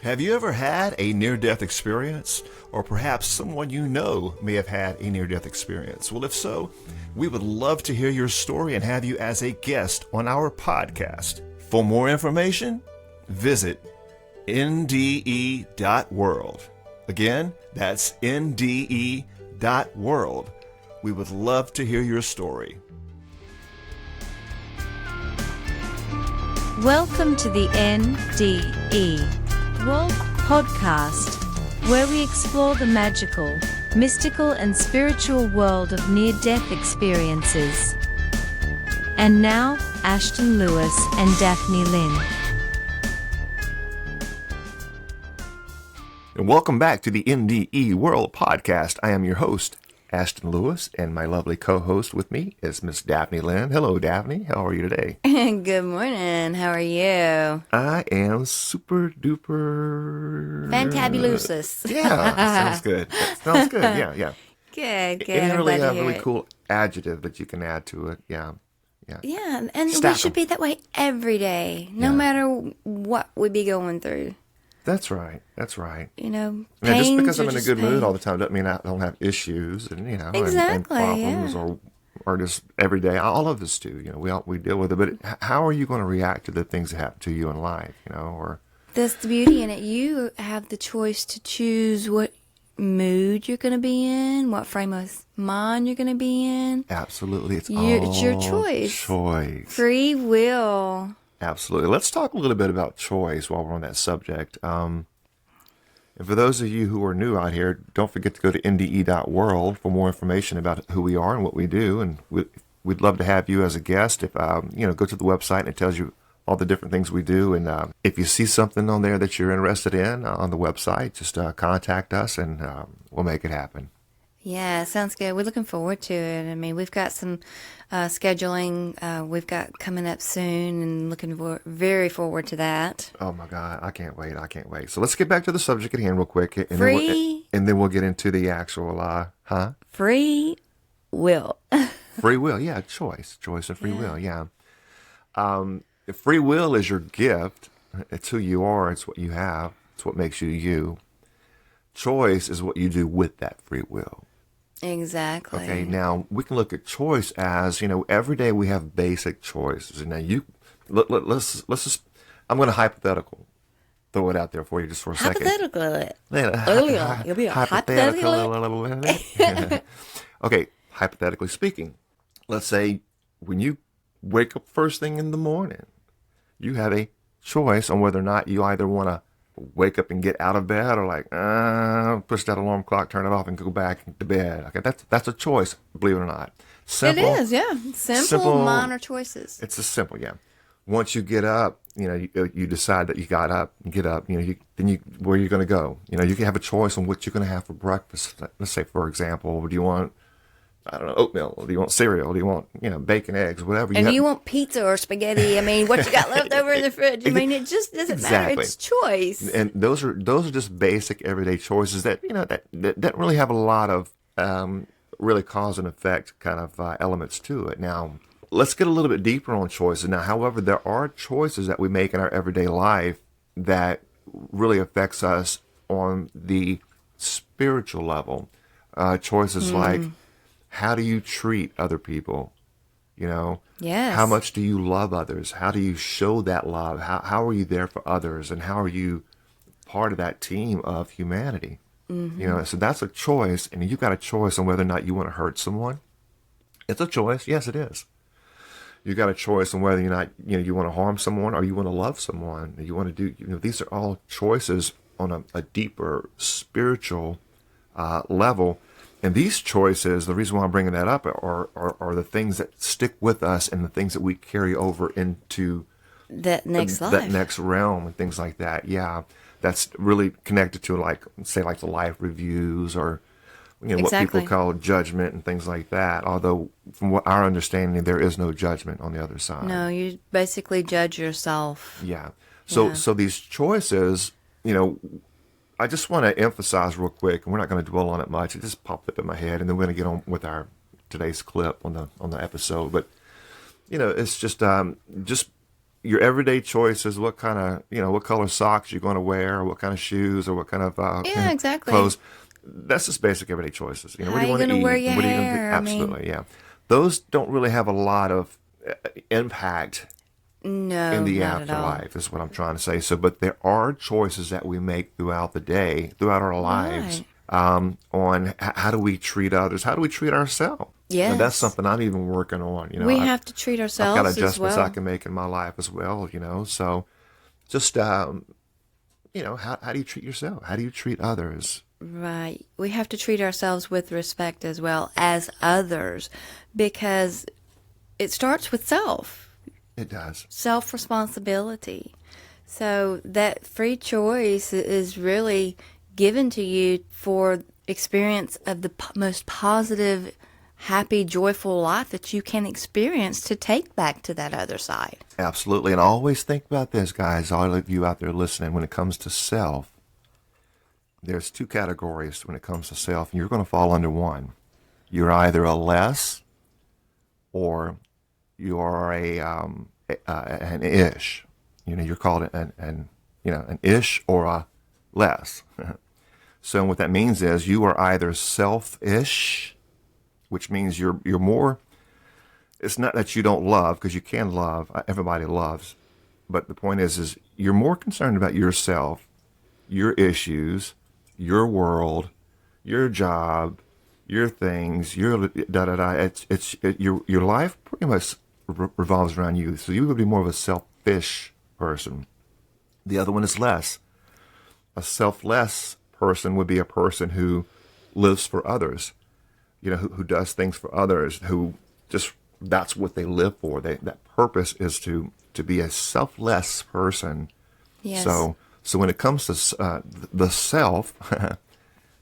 Have you ever had a near-death experience? Or perhaps someone you know may have had a near-death experience? Well, if so, we would love to hear your story and have you as a guest on our podcast. For more information, visit NDE.world. Again, that's NDE.world. We would love to hear your story. Welcome to the NDE World Podcast, where we explore the magical, mystical, and spiritual world of near-death experiences. And now, Ashton Lewis and Daphne Lynn. And welcome back to the NDE World Podcast. I am your host, Ashton Lewis, and my lovely co-host with me is Miss Daphne Lynn. Hello, Daphne. How are you today? Good morning. How are you? I am super duper... Fantabulosus. Yeah, sounds good. Sounds good. Yeah. Good. Any I'm really, glad to hear really it. cool adjective that you can add to it. Yeah. Yeah, and Stack we should 'em. be that way every day, no matter what we be going through. That's right. You know, Now, just pains because are I'm in a just good mood pain. all the time doesn't mean I don't have issues and and Exactly, problems yeah. or just every day. All of us do. We deal with it. But how are you going to react to the things that happen to you in life? Or That's the beauty in it. You have the choice to choose what mood you're going to be in, what frame of mind you're going to be in. absolutely, it's your all choice. Free will. Absolutely. Let's talk a little bit about choice while we're on that subject. And for those of you who are new out here, don't forget to go to NDE.world for more information about who we are and what we do. And we'd love to have you as a guest. If go to the website and it tells you all the different things we do. And if you see something on there that you're interested in on the website, just contact us and we'll make it happen. Yeah, sounds good. We're looking forward to it. I mean, we've got some scheduling we've got coming up soon and very forward to that. Oh my God, I can't wait. So let's get back to the subject at hand real quick. And Free. Then we'll get into the actual, Free will. Free will, yeah, choice and free will, yeah. Free will is your gift. It's who you are. It's what you have. It's what makes you you. Choice is what you do with that free will. Exactly. Okay, now we can look at choice as, every day we have basic choices. And now let's just, I'm going to hypothetical. Throw it out there for you just for a second. Hypothetical. You'll be a Hypothetical. Okay, hypothetically speaking, let's say when you wake up first thing in the morning, you have a choice on whether or not you either want to wake up and get out of bed or push that alarm clock, turn it off, and go back to bed. Okay, that's a choice, believe it or not. Simple. It is, yeah. Simple, minor choices. It's a simple, yeah. Once you get up, you decide that you got up and get up, where you're going to go. You can have a choice on what you're going to have for breakfast. Let's say, for example, do you want, I don't know, oatmeal? Or do you want cereal? Do you want, bacon, eggs, whatever? And do you want pizza or spaghetti? I mean, what you got left over in the fridge? I mean, it just doesn't matter. It's choice. And those are just basic everyday choices that that really have a lot of really cause and effect kind of elements to it. Now, let's get a little bit deeper on choices. Now, however, there are choices that we make in our everyday life that really affects us on the spiritual level. Choices like, how do you treat other people? Yes. How much do you love others? How do you show that love? How are you there for others? And how are you part of that team of humanity? Mm-hmm. So that's a choice, and you've got a choice on whether or not you want to hurt someone. It's a choice. Yes, it is. You got a choice on whether or not you want to harm someone or you want to love someone. You want to do. These are all choices on a deeper spiritual level. And these choices, the reason why I'm bringing that up, are the things that stick with us and the things that we carry over into that next life, that next realm, and things like that. Yeah, that's really connected to the life reviews or what people call judgment and things like that. Although, from what our understanding, there is no judgment on the other side. No, you basically judge yourself. Yeah. So these choices, I just want to emphasize real quick, and we're not going to dwell on it much. It just popped up in my head, and then we're going to get on with our today's clip on the episode. But it's just your everyday choices, what kind of, what color socks you're going to wear, or what kind of shoes, or what kind of exactly. clothes. That's just basic everyday choices. How are you going to wear your hair? Absolutely, yeah. Those don't really have a lot of impact in the afterlife, is what I'm trying to say. So, but there are choices that we make throughout the day, throughout our lives, on how do we treat others, how do we treat ourselves. Yes. And that's something I'm even working on. We have to treat ourselves. I've got adjustments as well. I can make in my life as well. So just how do you treat yourself? How do you treat others? Right. We have to treat ourselves with respect as well as others, because it starts with self. It does. Self-responsibility. So that free choice is really given to you for experience of the most positive, happy, joyful life that you can experience to take back to that other side. Absolutely. And always think about this, guys, all of you out there listening, when it comes to self, there's two categories when it comes to self, and you're going to fall under one. You're either a less, or you are an ish. You're called an ish or a less. So what that means is you are either selfish, which means you're more. It's not that you don't love, because you can love. Everybody loves, but the point is you're more concerned about yourself, your issues, your world, your job, your things, your da-da-da. Your life pretty much revolves around you. So you would be more of a selfish person. The other one is less. A selfless person would be a person who lives for others, who does things for others, who just, that's what they live for. That purpose is to be a selfless person. Yes. So when it comes to the self,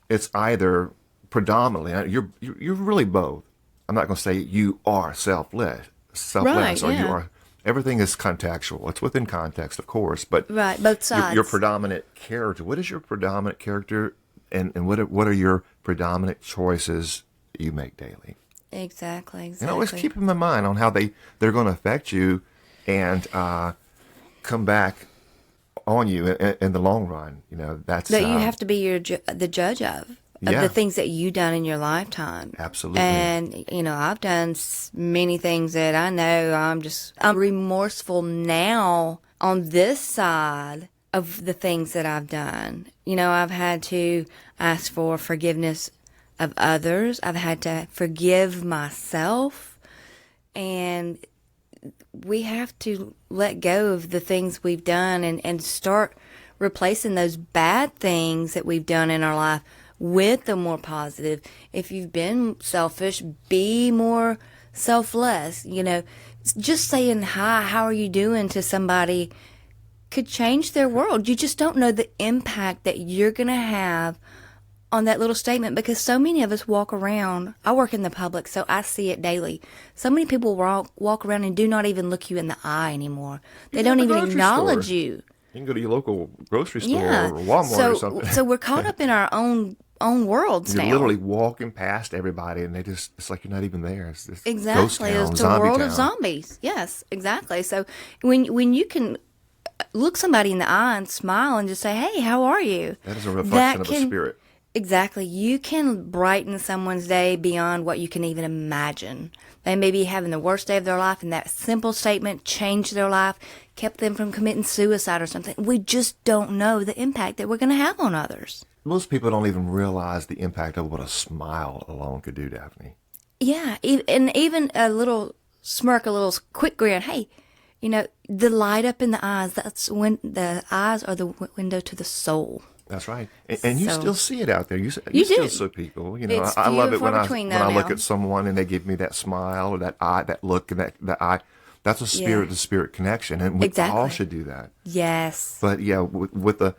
it's either predominantly, you're really both. I'm not going to say you are selfless, right, or yeah. you are. Everything is contextual. It's within context, of course, but right, both sides. Your predominant character. What is your predominant character, and what are your predominant choices that you make daily? Exactly. And always keep them in mind on how they're going to affect you, and come back on you in the long run. That's that you have to be the judge of the things that you've done in your lifetime. Absolutely. And I've done many things that I know I'm remorseful now on this side of the things that I've done. I've had to ask for forgiveness of others. I've had to forgive myself, and we have to let go of the things we've done and start replacing those bad things that we've done in our life with the more positive. If you've been selfish, be more selfless. Just saying hi, how are you doing to somebody could change their world. You just don't know the impact that you're going to have on that little statement, because so many of us walk around. I work in the public, so I see it daily. So many people walk around and do not even look you in the eye anymore. They don't even acknowledge you. You can go to your local grocery store or Walmart or something. So we're caught up in our own worlds now. You're literally walking past everybody, and it's like you're not even there. It's this exactly. Ghost town, It's a world town. of zombies. Yes, exactly. So when you can look somebody in the eye and smile and just say, "Hey, how are you?" That is a reflection of a spirit. Exactly. You can brighten someone's day beyond what you can even imagine. They may be having the worst day of their life, and that simple statement changed their life, kept them from committing suicide or something. We just don't know the impact that we're going to have on others. Most people don't even realize the impact of what a smile alone could do, Daphne. Yeah, and even a little smirk, a little quick grin. Hey, the light up in the eyes, that's when the eyes are the window to the soul. That's right. And you still see it out there. You do. still see people. It's I love it when I look now. at someone and they give me that smile or that eye, that look, and that eye. That's a spirit-to-spirit connection, and we all should do that. Yes. But yeah, with the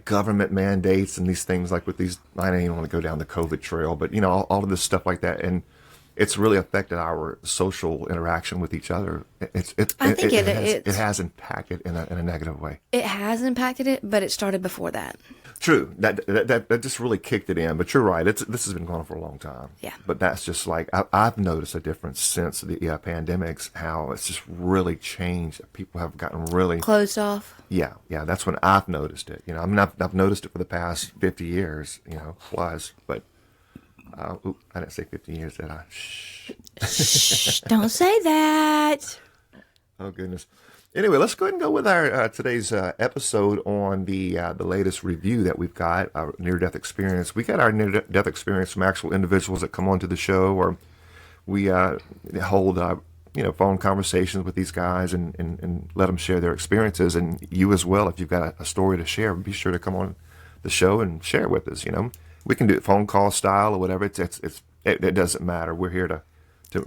government mandates and these things, like with these, I don't even want to go down the COVID trail, but all of this stuff like that, and it's really affected our social interaction with each other. It has impacted in a negative way. It has impacted it, but it started before that. True. That just really kicked it in. But you're right. This has been going on for a long time. Yeah. But that's just like, I've noticed a difference since the pandemics, how it's just really changed. People have gotten really closed off. Yeah. That's when I've noticed it. You know, I mean, I've noticed it for the past 50 years, you know, plus. But, I didn't say 50 years, did I? Shh, don't say that. Oh, goodness. Anyway, let's go ahead and go with our today's episode on the latest review that we've got, our near-death experience. We got our near-death experience from actual individuals that come onto the show, or we hold phone conversations with these guys and let them share their experiences. And you as well, if you've got a story to share, be sure to come on the show and share it with us. You know, we can do it phone call style or whatever. It doesn't matter. We're here to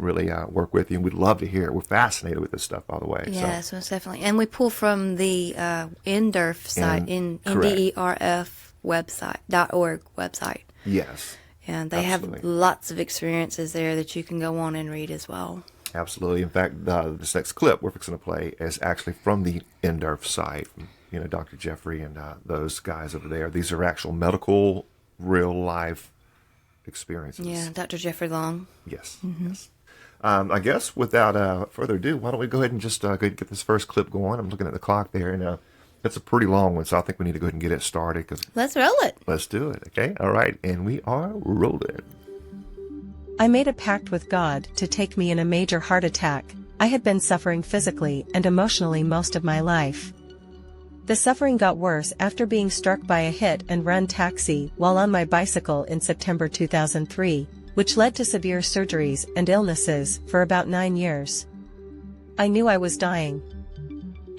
really work with you, and we'd love to hear it. We're fascinated with this stuff, by the way. Yes, most definitely. And we pull from the NDERF site, NDERF website.org website. Yes. And they have lots of experiences there that you can go on and read as well. Absolutely. In fact, this next clip we're fixing to play is actually from the NDERF site. You know, Dr. Jeffrey and those guys over there. These are actual medical, real-life experiences. Yeah, Dr. Jeffrey Long. Yes. Mm-hmm. Yes. I guess without further ado, why don't we go ahead and just go ahead and get this first clip going. I'm looking at the clock there, and it's a pretty long one, so I think we need to go ahead and get it started. Let's roll it. Let's do it, okay? All right, and we are rolling. I made a pact with God to take me in a major heart attack. I had been suffering physically and emotionally most of my life. The suffering got worse after being struck by a hit-and-run taxi while on my bicycle in September 2003, which led to severe surgeries and illnesses for about 9 years. I knew I was dying.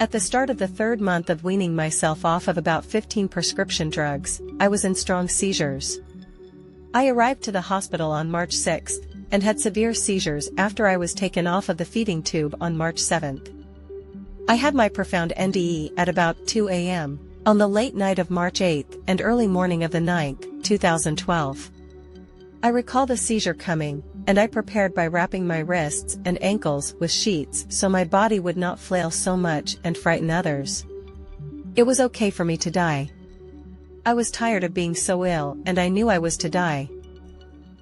At the start of the 3rd month of weaning myself off of about 15 prescription drugs, I was in strong seizures. I arrived to the hospital on March 6th and had severe seizures after I was taken off of the feeding tube on March 7th. I had my profound NDE at about 2 a.m. on the late night of March 8th and early morning of the 9th, 2012. I recall the seizure coming, and I prepared by wrapping my wrists and ankles with sheets so my body would not flail so much and frighten others. It was okay for me to die. I was tired of being so ill, and I knew I was to die.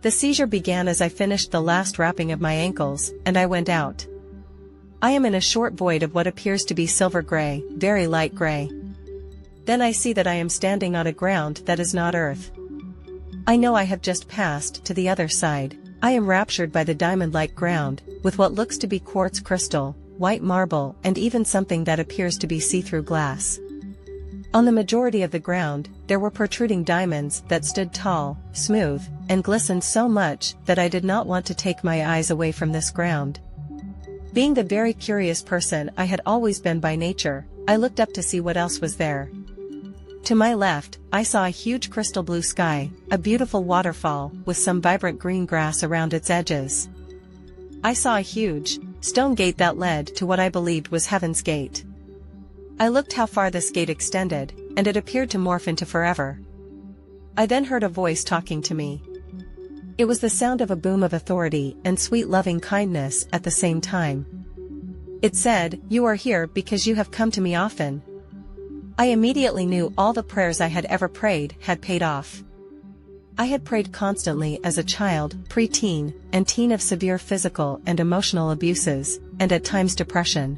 The seizure began as I finished the last wrapping of my ankles, and I went out. I am in a short void of what appears to be silver gray, very light gray. Then I see that I am standing on a ground that is not earth. I know I have just passed to the other side. I am raptured by the diamond-like ground, with what looks to be quartz crystal, white marble, and even something that appears to be see-through glass. On the majority of the ground, there were protruding diamonds that stood tall, smooth, and glistened so much that I did not want to take my eyes away from this ground. Being the very curious person I had always been by nature, I looked up to see what else was there. To my left, I saw a huge crystal blue sky, a beautiful waterfall with some vibrant green grass around its edges. I saw a huge stone gate that led to what I believed was Heaven's Gate. I looked how far this gate extended, and it appeared to morph into forever. I then heard a voice talking to me. It was the sound of a boom of authority and sweet loving kindness at the same time. It said, "You are here because you have come to me often." I immediately knew all the prayers I had ever prayed had paid off. I had prayed constantly as a child, pre-teen, and teen of severe physical and emotional abuses, and at times depression.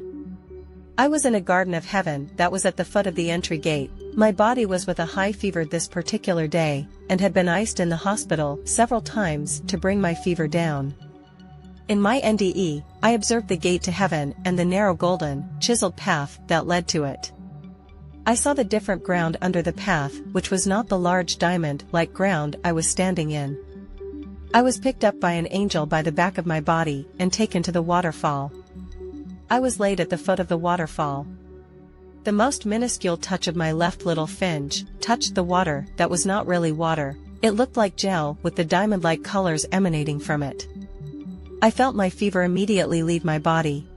I was in a garden of heaven that was at the foot of the entry gate. My body was with a high fever this particular day, and had been iced in the hospital several times to bring my fever down. In my NDE, I observed the gate to heaven and the narrow golden, chiseled path that led to it. I saw the different ground under the path, which was not the large diamond-like ground I was standing in. I was picked up by an angel by the back of my body and taken to the waterfall. I was laid at the foot of the waterfall. The most minuscule touch of my left little phalange touched the water that was not really water. It looked like gel with the diamond-like colors emanating from it. I felt my fever immediately leave my body.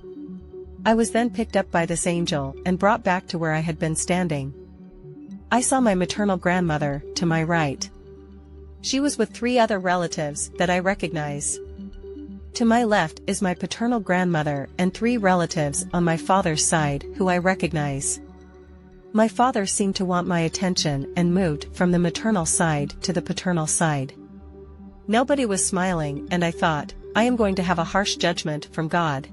I was then picked up by this angel and brought back to where I had been standing. I saw my maternal grandmother to my right. She was with 3 other relatives that I recognize. To my left is my paternal grandmother and 3 relatives on my father's side who I recognize. My father seemed to want my attention and moved from the maternal side to the paternal side. Nobody was smiling, and I thought, I am going to have a harsh judgment from God.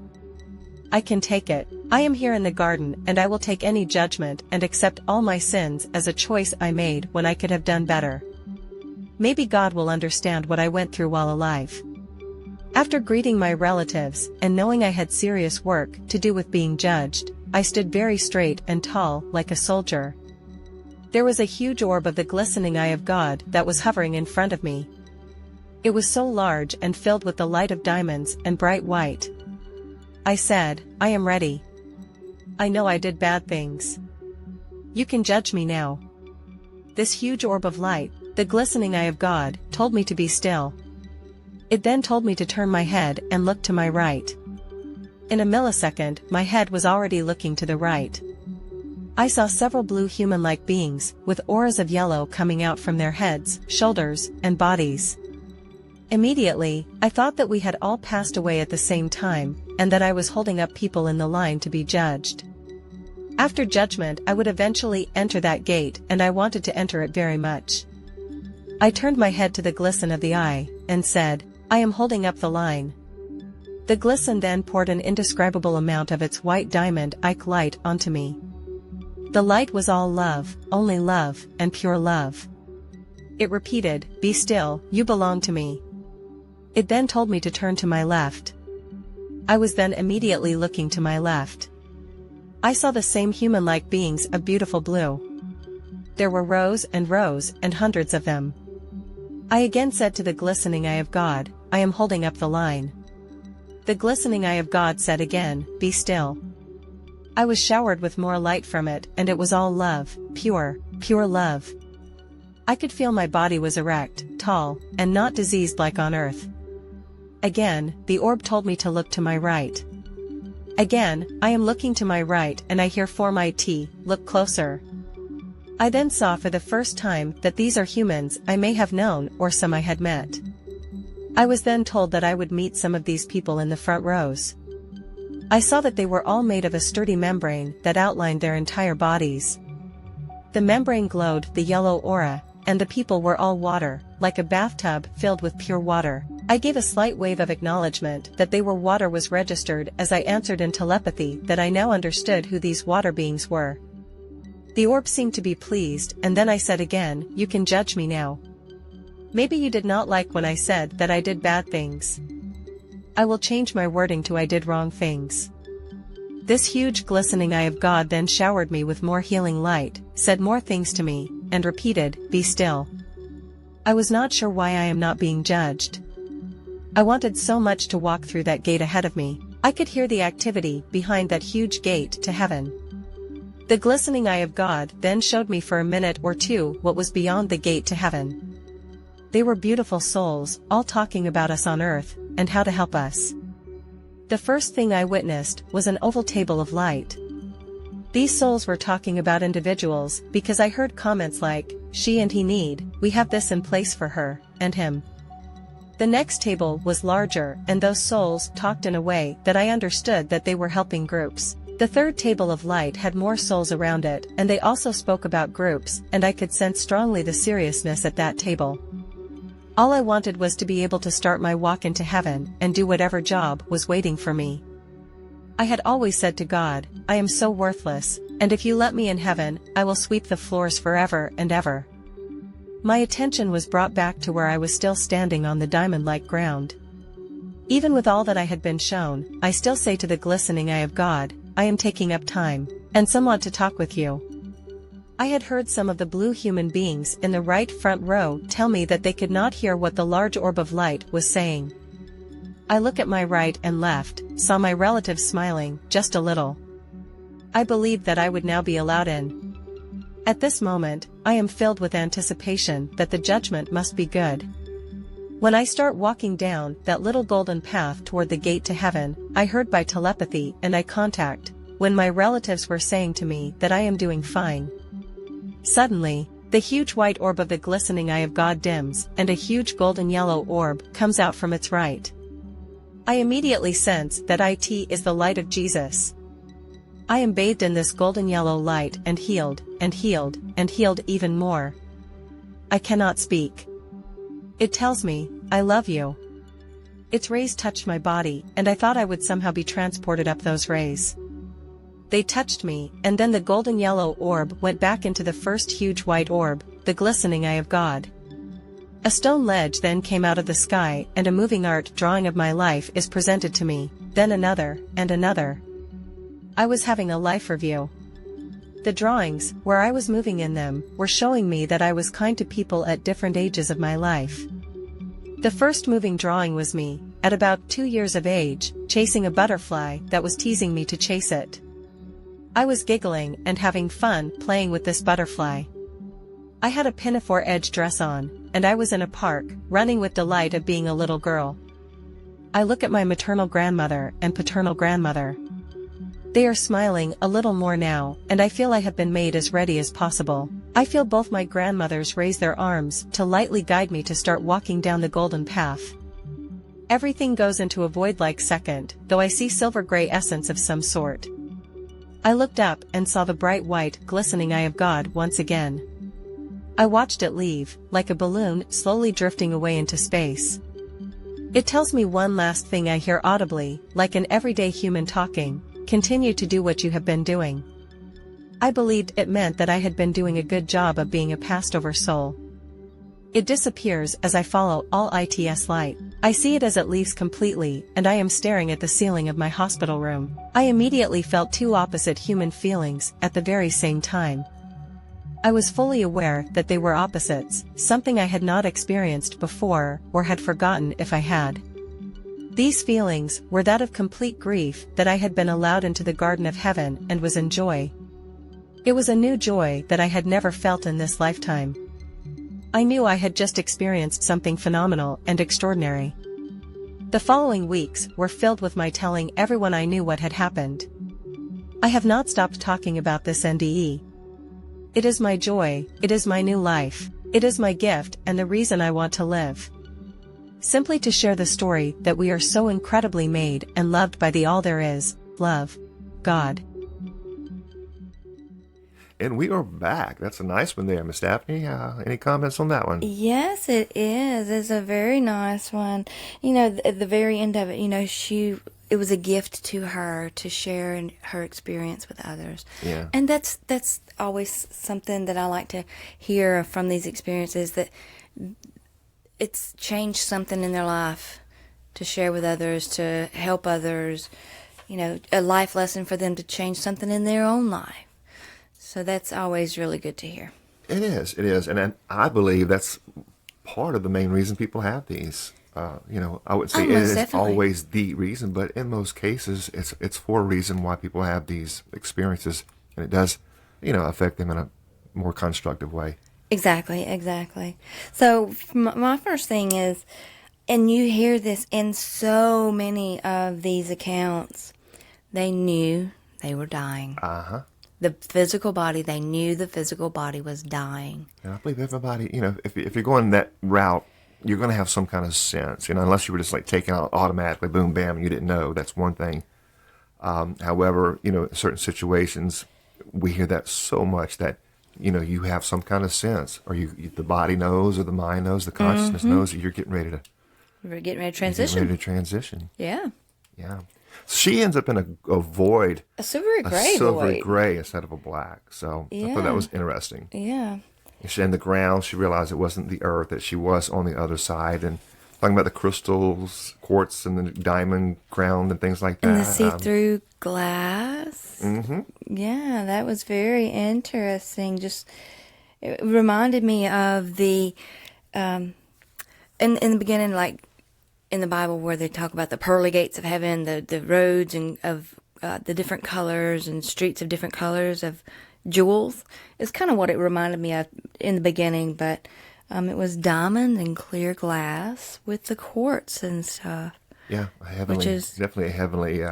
I can take it. I am here in the garden, and I will take any judgment and accept all my sins as a choice I made when I could have done better. Maybe God will understand what I went through while alive. After greeting my relatives and knowing I had serious work to do with being judged, I stood very straight and tall like a soldier. There was a huge orb of the glistening eye of God that was hovering in front of me. It was so large and filled with the light of diamonds and bright white. I said, I am ready. I know I did bad things. You can judge me now. This huge orb of light, the glistening eye of God, told me to be still. It then told me to turn my head and look to my right. In a millisecond, my head was already looking to the right. I saw several blue human-like beings, with auras of yellow coming out from their heads, shoulders, and bodies. Immediately, I thought that we had all passed away at the same time, and that I was holding up people in the line to be judged. After judgment, I would eventually enter that gate, and I wanted to enter it very much. I turned my head to the glisten of the eye, and said, I am holding up the line. The glisten then poured an indescribable amount of its white diamond-like light onto me. The light was all love, only love, and pure love. It repeated, be still, you belong to me. It then told me to turn to my left. I was then immediately looking to my left. I saw the same human-like beings of beautiful blue. There were rows and hundreds of them. I again said to the glistening eye of God, I am holding up the line. The glistening eye of God said again, be still. I was showered with more light from it, and it was all love, pure love. I could feel my body was erect, tall, and not diseased like on earth. Again, the orb told me to look to my right. Again, I am looking to my right, and I hear for my T, look closer. I then saw for the first time that these are humans I may have known or some I had met. I was then told that I would meet some of these people in the front rows. I saw that they were all made of a sturdy membrane that outlined their entire bodies. The membrane glowed the yellow aura, and the people were all water, like a bathtub filled with pure water. I gave a slight wave of acknowledgement that they were water was registered as I answered in telepathy that I now understood who these water beings were. The orb seemed to be pleased, and then I said again, you can judge me now. Maybe you did not like when I said that I did bad things. I will change my wording to I did wrong things. This huge glistening eye of God then showered me with more healing light, said more things to me, and repeated, be still. I was not sure why I am not being judged. I wanted so much to walk through that gate ahead of me. I could hear the activity behind that huge gate to heaven. The glistening eye of God then showed me for a minute or two what was beyond the gate to heaven. They were beautiful souls, all talking about us on earth, and how to help us. The first thing I witnessed was an oval table of light. These souls were talking about individuals because I heard comments like, she and he need, we have this in place for her, and him. The next table was larger, and those souls talked in a way that I understood that they were helping groups. The third table of light had more souls around it, and they also spoke about groups, and I could sense strongly the seriousness at that table. All I wanted was to be able to start my walk into heaven and do whatever job was waiting for me. I had always said to God, I am so worthless, and if you let me in heaven, I will sweep the floors forever and ever. My attention was brought back to where I was still standing on the diamond-like ground. Even with all that I had been shown, I still say to the glistening eye of God, I am taking up time, and somewhat to talk with you. I had heard some of the blue human beings in the right front row tell me that they could not hear what the large orb of light was saying. I look at my right and left, saw my relatives smiling, just a little. I believed that I would now be allowed in. At this moment, I am filled with anticipation that the judgment must be good. When I start walking down that little golden path toward the gate to heaven, I heard by telepathy and eye contact, when my relatives were saying to me that I am doing fine. Suddenly, the huge white orb of the glistening eye of God dims, and a huge golden yellow orb comes out from its right. I immediately sense that it is the light of Jesus. I am bathed in this golden yellow light and healed, and healed, and healed even more. I cannot speak. It tells me, I love you. Its rays touched my body, and I thought I would somehow be transported up those rays. They touched me, and then the golden yellow orb went back into the first huge white orb, the glistening eye of God. A stone ledge then came out of the sky, and a moving art drawing of my life is presented to me, then another, and another. I was having a life review. The drawings, where I was moving in them, were showing me that I was kind to people at different ages of my life. The first moving drawing was me, at about 2 years of age, chasing a butterfly that was teasing me to chase it. I was giggling and having fun playing with this butterfly. I had a pinafore edge dress on, and I was in a park, running with delight of being a little girl. I look at my maternal grandmother and paternal grandmother. They are smiling a little more now, and I feel I have been made as ready as possible. I feel both my grandmothers raise their arms to lightly guide me to start walking down the golden path. Everything goes into a void-like second, though I see silver-gray essence of some sort. I looked up and saw the bright white, glistening eye of God once again. I watched it leave, like a balloon slowly drifting away into space. It tells me one last thing I hear audibly, like an everyday human talking: continue to do what you have been doing. I believed it meant that I had been doing a good job of being a passed-over soul. It disappears as I follow all its light. I see it as it leaves completely, and I am staring at the ceiling of my hospital room. I immediately felt two opposite human feelings at the very same time. I was fully aware that they were opposites, something I had not experienced before, or had forgotten if I had. These feelings were that of complete grief that I had been allowed into the garden of heaven and was in joy. It was a new joy that I had never felt in this lifetime. I knew I had just experienced something phenomenal and extraordinary. The following weeks were filled with my telling everyone I knew what had happened. I have not stopped talking about this NDE. It is my joy, it is my new life, it is my gift and the reason I want to live. Simply to share the story that we are so incredibly made and loved by the all there is, love, God. And we are back. That's a nice one there, Miss Daphne. Any comments on that one? Yes, it is. It's a very nice one. You know, at the very end of it, you know, it was a gift to her to share in her experience with others. Yeah. And that's always something that I like to hear from these experiences, that it's changed something in their life to share with others, to help others, you know, a life lesson for them to change something in their own life. So that's always really good to hear. It is. And I believe that's part of the main reason people have these. You know, I would say it is definitely always the reason, but in most cases, it's for a reason why people have these experiences. And it does, you know, affect them in a more constructive way. Exactly. So my first thing is, and you hear this in so many of these accounts, they knew they were dying. Uh-huh. The physical body, they knew the physical body was dying. And I believe everybody, you know, if you're going that route, you're going to have some kind of sense, you know, unless you were just like taking out automatically, boom, bam, and you didn't know. That's one thing. However, you know, in certain situations, we hear that so much that, you know, you have some kind of sense, or the body knows, or the mind knows, the consciousness knows that you're getting ready to. We're getting ready to transition. Yeah. Yeah. She ends up in a void. A silvery gray silvery gray instead of a black. So I thought that was interesting. Yeah. And the ground, she realized it wasn't the earth, that she was on the other side. And talking about the crystals, quartz, and the diamond ground and things like that. And the see-through glass. Mm-hmm. Yeah, that was very interesting. It reminded me of the, in the beginning, like in the Bible, where they talk about the pearly gates of heaven, the roads and of the different colors and streets of different colors of jewels. It's kind of what it reminded me of in the beginning, but it was diamond and clear glass with the quartz and stuff. Yeah, definitely a heavenly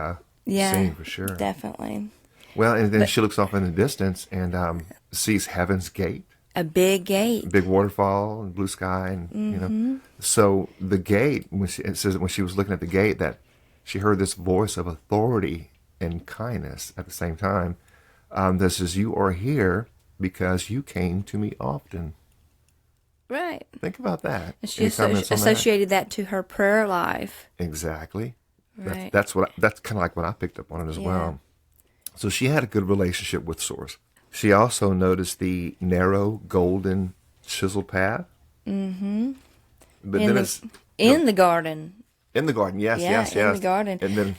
scene for sure. Definitely. Well, and then she looks off in the distance and sees Heaven's Gate. A big gate. A big waterfall and blue sky, and you know. So the gate, it says that when she was looking at the gate, that she heard this voice of authority and kindness at the same time. That says, you are here because you came to me often. Right. Think about that. And she Any comments on that? associated that to her prayer life. Exactly. Right. That's kind of like what I picked up on it as well. So she had a good relationship with Source. She also noticed the narrow, golden, chiseled path. Mm-hmm. But in the garden. In the garden, yes. In the garden. And then,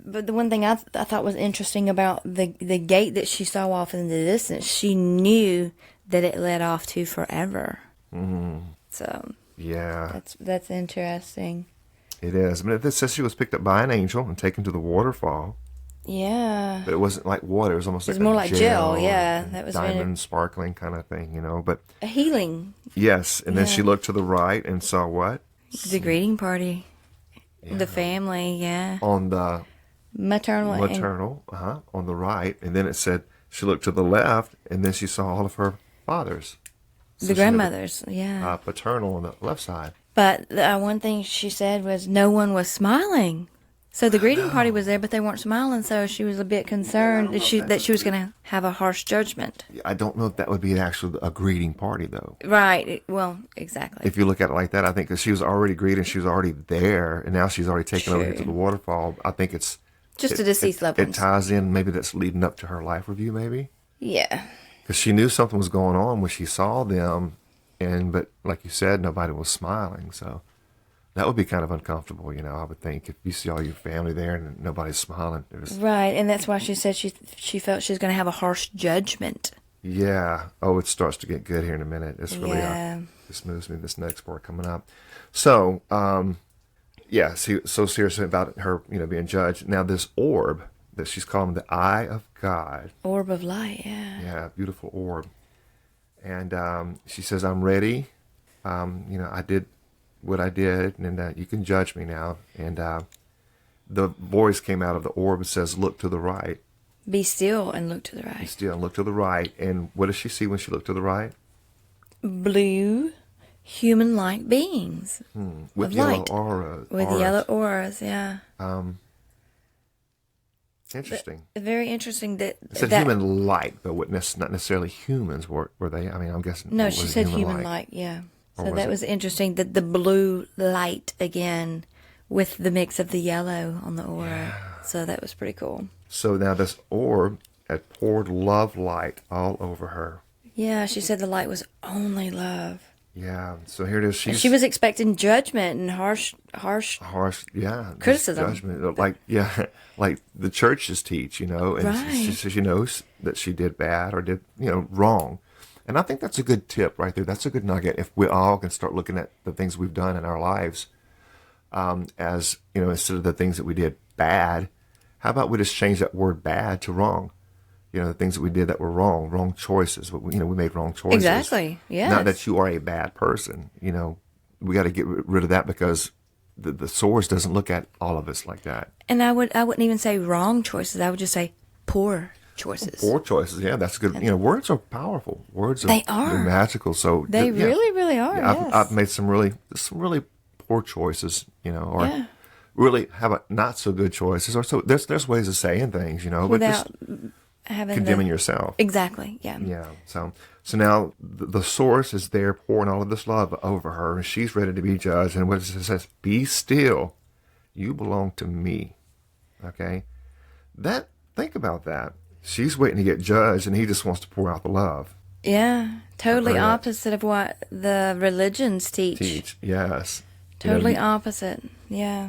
but the one thing I thought was interesting about the gate that she saw off in the distance, she knew that it led off to forever. Mm-hmm. So yeah, that's interesting. It is. I mean, it says she was picked up by an angel and taken to the waterfall. Yeah. But it wasn't like water. It was almost like more like gel. Yeah, that was diamond sparkling kind of thing, But a healing. Yes, and then she looked to the right and saw what? The greeting party. Yeah. The family. Yeah. On the maternal. On the right, and then it said she looked to the left, and then she saw all of her fathers. The grandmothers. Paternal on the left side. But one thing she said was no one was smiling. So the greeting party was there, but they weren't smiling. So she was a bit concerned that she was going to have a harsh judgment. I don't know if that would be actually a greeting party, though. Right. Well, exactly. If you look at it like that, I think because she was already greeted, she was already there, and now she's already taken over to the waterfall. I think it's just a deceased loved one. It ties in. Maybe that's leading up to her life review. Maybe. Yeah. Because she knew something was going on when she saw them, but like you said, nobody was smiling. So that would be kind of uncomfortable, I would think, if you see all your family there and nobody's smiling. Right, and that's why she said she felt she was going to have a harsh judgment. Yeah. Oh, it starts to get good here in a minute. It's really this moves me to this next part coming up. So, so serious about her, being judged. Now, this orb that she's calling the Eye of God. Orb of light, yeah. Yeah, beautiful orb. And she says, I'm ready. I did what I did, and you can judge me now. And the voice came out of the orb and says, look to the right. Be still and look to the right. Be still and look to the right. And what does she see when she looked to the right? Blue, human-like beings. With yellow auras. With yellow auras, yeah. Interesting. Very interesting that... It said human-like, but not necessarily humans, were they? I mean, I'm guessing... No, she said human-like, yeah. So that was interesting, that the blue light, again, with the mix of the yellow on the aura. Yeah. So that was pretty cool. So now this orb had poured love light all over her. Yeah, she said the light was only love. Yeah, so here it is. She was expecting judgment and harsh, criticism. Judgment, like the churches teach, and right. she knows that she did bad or did, wrong. And I think that's a good tip right there. That's a good nugget. If we all can start looking at the things we've done in our lives, as instead of the things that we did bad, how about we just change that word bad to wrong? The things that we did that were wrong choices. But we made wrong choices. Exactly. Yeah. Not that you are a bad person. We got to get rid of that because the source doesn't look at all of us like that. And I wouldn't even say wrong choices. I would just say poor choices. Poor choices. Yeah, that's good. Words are powerful. Words are they're magical. So they really, really are. Yeah, yes. I've made some really poor choices. Or really have not so good choices. Or so there's ways of saying things. But without just condemning yourself. Exactly. Yeah. Yeah. So now the source is there pouring all of this love over her, and she's ready to be judged. And what it says, be still. You belong to me. Okay. Think about that. She's waiting to get judged, and he just wants to pour out the love. Yeah. Totally opposite of what the religions teach. Yes. Totally opposite. Yeah.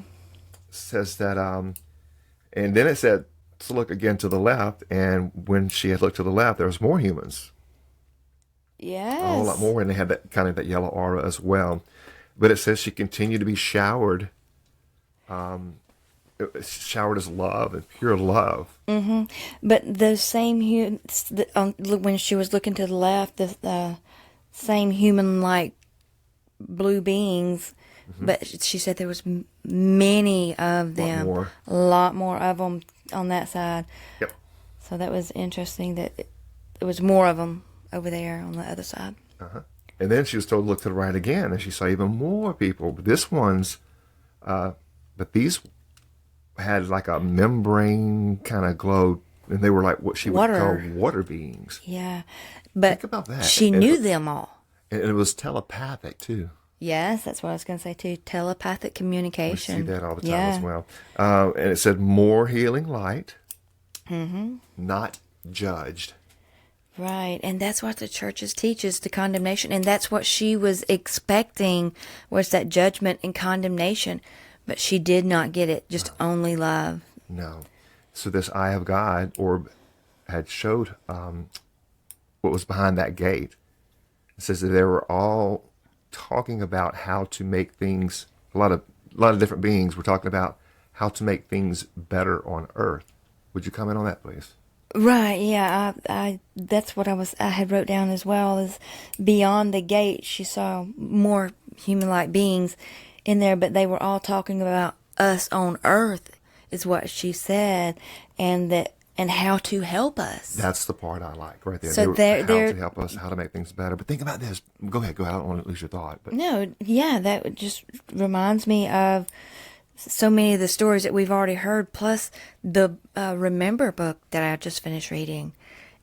Says that, and then it said, to look again to the left, and when she had looked to the left, there was more humans. Yes. A whole lot more, and they had that kind of that yellow aura as well. But it says she continued to be showered, showered as love and pure love. Mm-hmm. But the same when she was looking to the left, the same human-like blue beings. Mm-hmm. But she said there was many of them, a lot more of them on that side. Yep. So that was interesting that there was more of them over there on the other side. Uh-huh. And then she was told to look to the right again, and she saw even more people. But this one's, but these had like a membrane kind of glow, and they were like what she would call water beings. Yeah. But think about that. She knew them all. And it was telepathic too. Yes, that's what I was going to say too. Telepathic communication. We see that all the time as well. And it said more healing light, not judged. Right, and that's what the churches teaches, the condemnation, and that's what she was expecting, was that judgment and condemnation, but she did not get it, just only love. No. So this eye of God orb had showed what was behind that gate. It says that they were all talking about how to make things, a lot of different beings were talking about how to make things better on earth. Would you comment on that, please? Right, yeah, I that's what I had wrote down as well, is beyond the gate she saw more human-like beings in there, but they were all talking about us on earth, is what she said, and how to help us. That's the part I like right there. So how to help us, how to make things better. But think about this. Go ahead. I don't want to lose your thought. But no, yeah, that just reminds me of so many of the stories that we've already heard, plus the Remember book that I just finished reading.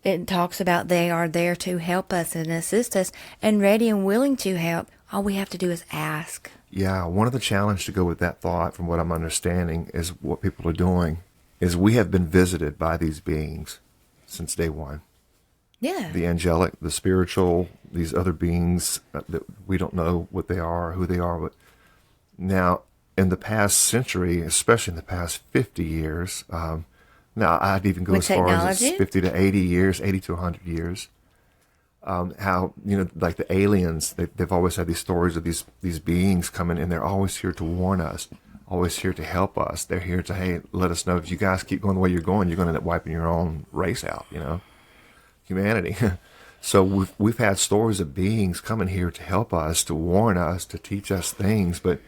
It talks about they are there to help us and assist us, and ready and willing to help. All we have to do is ask. Yeah, one of the challenges to go with that thought, from what I'm understanding, is what people are doing, is we have been visited by these beings since day one. Yeah. The angelic, the spiritual, these other beings that we don't know what they are, who they are. But now, in the past century, especially in the past 50 years, now I'd even go with as far technology? as 50 to 80 years, 80 to 100 years. How, like the aliens, they've always had these stories of these beings coming, and they're always here to warn us, always here to help us. They're here to, hey, let us know if you guys keep going the way you're going to end up wiping your own race out, humanity. So we've had stories of beings coming here to help us, to warn us, to teach us things, but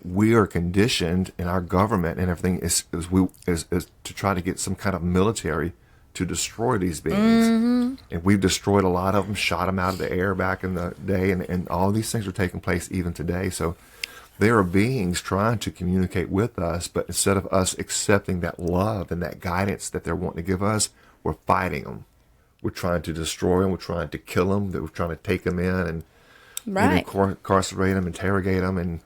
we are conditioned in our government and everything is to try to get some kind of military to destroy these beings. And we've destroyed a lot of them, shot them out of the air back in the day, and all these things are taking place even today. So there are beings trying to communicate with us, but instead of us accepting that love and that guidance that they're wanting to give us, we're fighting them. We're trying to destroy them. We're trying to kill them. We're trying to take them in and incarcerate them, interrogate them. And,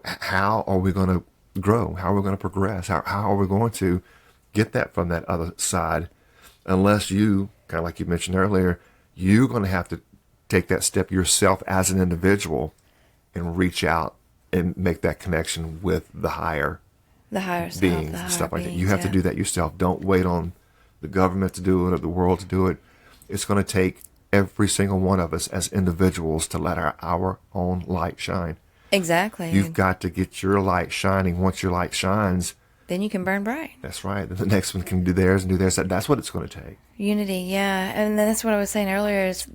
how are we going to grow? How are we going to progress? How are we going to get that from that other side? Unless you, kind of like you mentioned earlier, you're going to have to take that step yourself as an individual and reach out and make that connection with the higher self, beings and stuff like that. You have to do that yourself. Don't wait on the government to do it or the world to do it. It's going to take every single one of us as individuals to let our own light shine. Exactly. You've got to get your light shining. Once your light shines, then you can burn bright. That's right. Then the next one can do theirs and do theirs. That's what it's going to take. Unity, yeah. And that's what I was saying earlier, is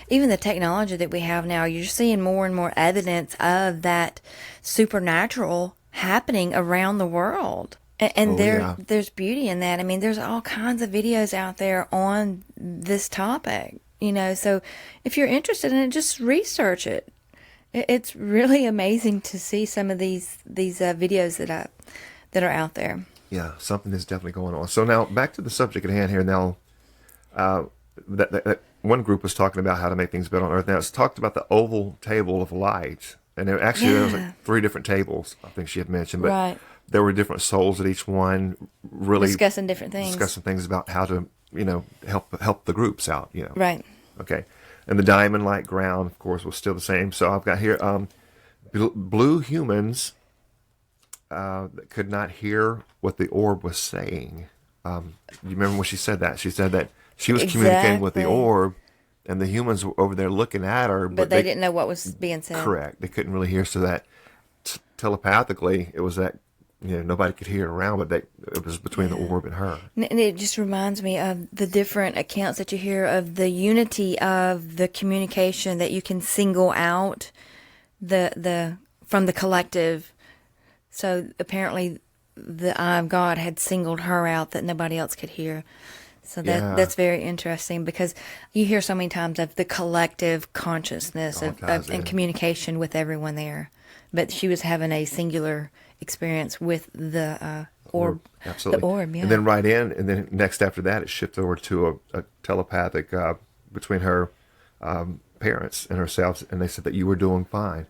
even the technology that we have now, you're seeing more and more evidence of that supernatural happening around the world. And there's beauty in that. I mean, there's all kinds of videos out there on this topic, so if you're interested in it, just research it. It's really amazing to see some of these videos that are out there. Yeah, something is definitely going on. So now back to the subject at hand here. Now, that one group was talking about how to make things better on Earth. Now it's talked about the oval table of light, and there was like 3 different tables. I think she had mentioned, but there were different souls at each one, really discussing different things, about how to help the groups out. Right. Okay. And the diamond light ground, of course, was still the same. So I've got here blue humans that could not hear what the orb was saying. You remember when she said that? She said that she was communicating with the orb, and the humans were over there looking at her. But they didn't know what was being said. Correct. They couldn't really hear. So that telepathically, it was that nobody could hear around, but it was between the orb and her. And it just reminds me of the different accounts that you hear of the unity of the communication, that you can single out from the collective. So apparently the eye of God had singled her out that nobody else could hear. So that's very interesting, because you hear so many times of the collective consciousness and communication with everyone there. But she was having a singular experience with the orb. Absolutely. The orb, yeah. And then and then next after that, it shifted over to a telepathic between her parents and herself, and they said that you were doing fine.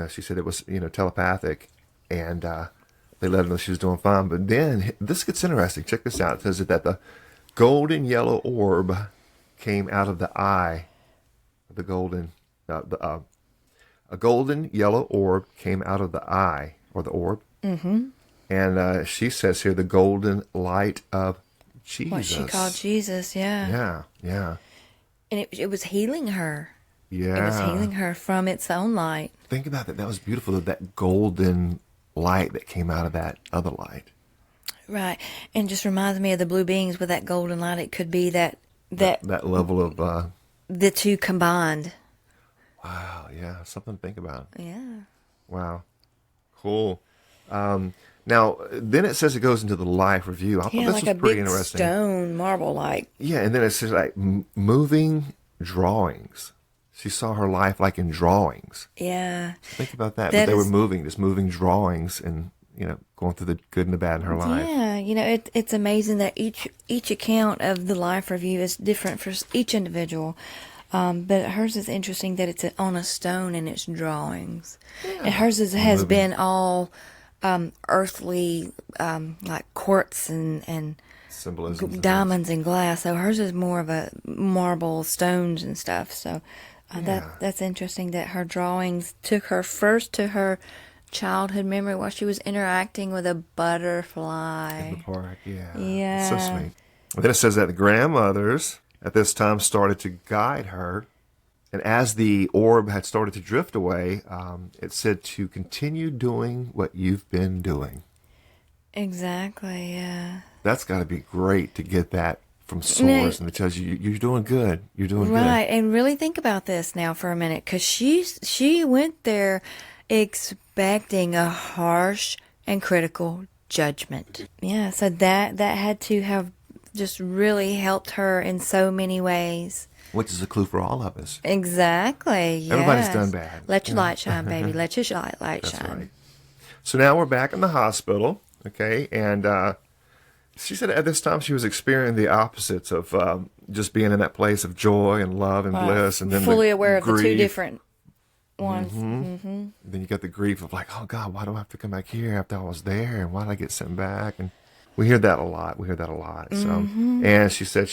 She said it was, telepathic, and they let her know she was doing fine. But then this gets interesting. Check this out. It says that the golden yellow orb came out of the eye. The golden, a golden yellow orb came out of the eye, or the orb. Mm-hmm. And she says here, the golden light of Jesus. What she called Jesus, yeah. Yeah. And it was healing her. Yeah. It was healing her from its own light. Think about that. That was beautiful, that golden light that came out of that other light. Right. And just reminds me of the blue beings with that golden light. It could be that level of... the two combined. Wow, yeah. Something to think about. Yeah. Wow. Cool. Now, then it says it goes into the life review. I thought this was pretty interesting. Like a big stone marble like. Yeah, and then it says like moving drawings. She saw her life like in drawings. Yeah. Think about that. But they were moving drawings and, going through the good and the bad in her life. Yeah, it's amazing that each account of the life review is different for each individual. But hers is interesting that it's on a stone and it's drawings. Yeah. And hers has been all earthly, like quartz and symbolism, diamonds and glass. So hers is more of a marble, stones and stuff. So that's interesting that her drawings took her first to her childhood memory while she was interacting with a butterfly in the park. Yeah, yeah, so sweet. And then it says that the grandmothers at this time started to guide her, and as the orb had started to drift away, it said to continue doing what you've been doing. Exactly. Yeah. That's got to be great to get that from source, and it tells you you're doing good. You're doing good. Right, and really think about this now for a minute, because she went there expecting a harsh and critical judgment. Yeah, so that had to have just really helped her in so many ways. Which is a clue for all of us. Exactly. Yes. Everybody's done bad. Let your light shine, baby. Let your light That's shine. Right. So now we're back in the hospital, okay? And she said at this time she was experiencing the opposites of just being in that place of joy and love and bliss, and then fully aware of grief. the two different ones. Then you got the grief of like, oh God, why do I have to come back here after I was there, and why did I get sent back? And we hear that a lot. So, and she said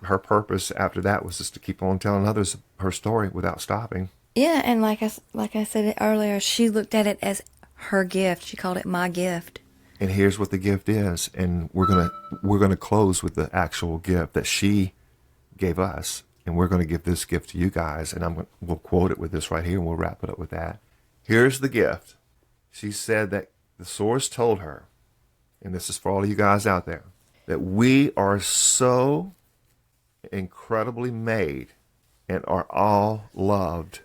her purpose after that was just to keep on telling others her story without stopping. Yeah, and like I said earlier, she looked at it as her gift. She called it my gift. And here's what the gift is, and we're gonna close with the actual gift that she gave us, and we're gonna give this gift to you guys, and we'll quote it with this right here, and we'll wrap it up with that. Here's the gift. She said that the source told her, and this is for all of you guys out there, that we are so incredibly made and are all loved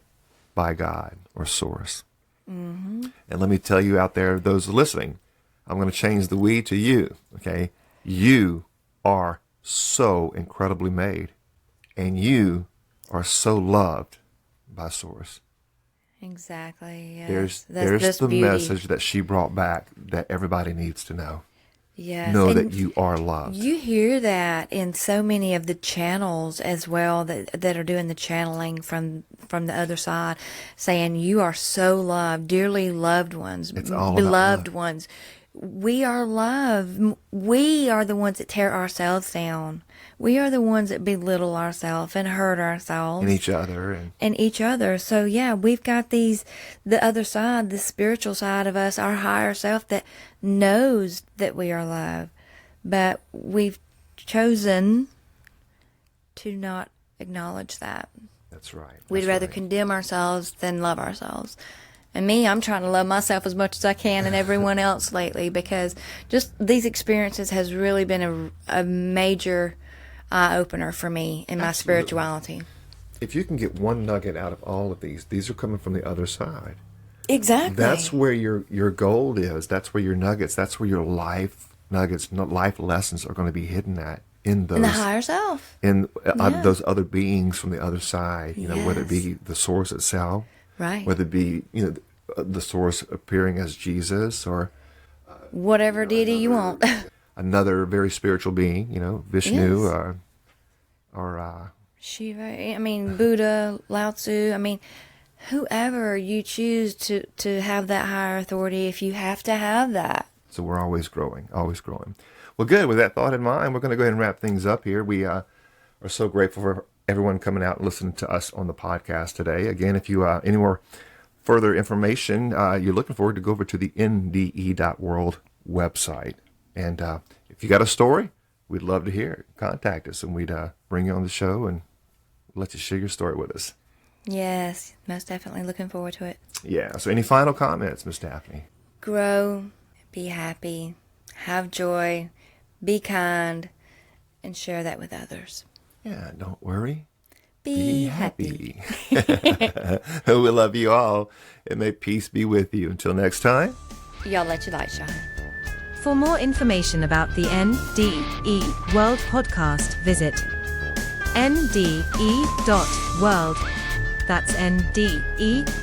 by God or source. Mm-hmm. And let me tell you out there, those listening, I'm going to change the we to you, okay? You are so incredibly made, and you are so loved by source. Exactly. Yes. There's the beauty. message that she brought back that everybody needs to know. Yes. Know and that you are loved. You hear that in so many of the channels as well that are doing the channeling from the other side, saying you are so loved, dearly loved ones, it's all beloved about love. ones. We are loved. We are the ones that tear ourselves down. We are the ones that belittle ourselves and hurt ourselves. And each other. And each other. So, yeah, we've got the other side, the spiritual side of us, our higher self that knows that we are loved. But we've chosen to not acknowledge that. That's right. We'd rather condemn ourselves than love ourselves. And me, I'm trying to love myself as much as I can and everyone else lately, because just these experiences has really been a major eye-opener for me in my spirituality. If you can get one nugget out of all of these are coming from the other side. Exactly. That's where your gold is. That's where your nuggets, that's where your life nuggets, life lessons are going to be hidden at. In those, in the higher self. In those other beings from the other side, whether it be the source itself. Right. Whether it be, the source appearing as Jesus, or whatever deity you want. Another very spiritual being, Vishnu, Yes. or Shiva, I mean, Buddha, Lao Tzu, I mean, whoever you choose to have that higher authority, if you have to have that. so we're always growing, always growing. Well, good. With that thought in mind, we're going to go ahead and wrap things up here. We are so grateful for everyone coming out and listening to us on the podcast today. Again, if you any more further information you're looking for, to go over to the NDE.world website. And if you got a story, we'd love to hear it. Contact us, and we'd bring you on the show and let you share your story with us. Yes, most definitely looking forward to it. Yeah. So any final comments, Miss Daphne? Grow, be happy, have joy, be kind, and share that with others. Yeah, don't worry. Be happy. We love you all, and may peace be with you. Until next time. Y'all let your light shine. For more information about the NDE World Podcast, visit NDE.world. That's NDE.world.